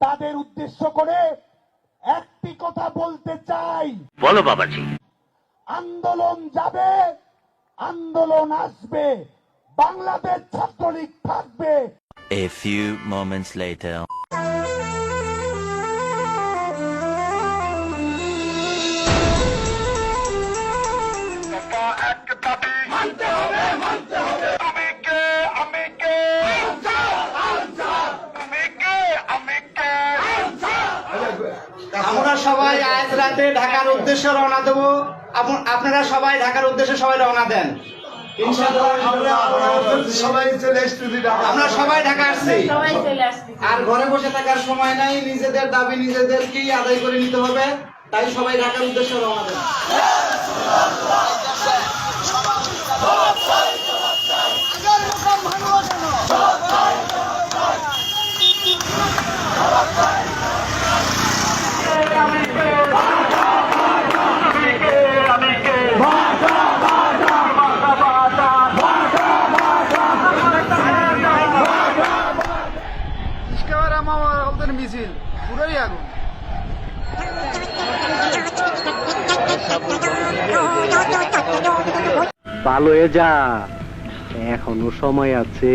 তাদের উদ্দেশ্য করে একটি কথা বলতে চাই। বলো বাবাজি। আন্দোলন যাবে, আন্দোলন আসবে, বাংলাদেশ ছাত্রলীগ থাকবে। A few moments later. আমরা সবাই আজ রাতে ঢাকার উদ্দেশ্যে রওনা দেব। আপনারা সবাই ঢাকার উদ্দেশ্যে সবাই রওনা দেন। আমরা সবাই ঢাকা আসছি, আর ঘরে বসে থাকার সময় নাই। নিজেদের দাবি নিজেদেরকেই আদায় করে নিতে হবে। তাই সবাই ঢাকার উদ্দেশ্যে রওনা দেন। মিছিল পুরোই আগুন। ভালো হয়ে যা, এখনো সময় আছে।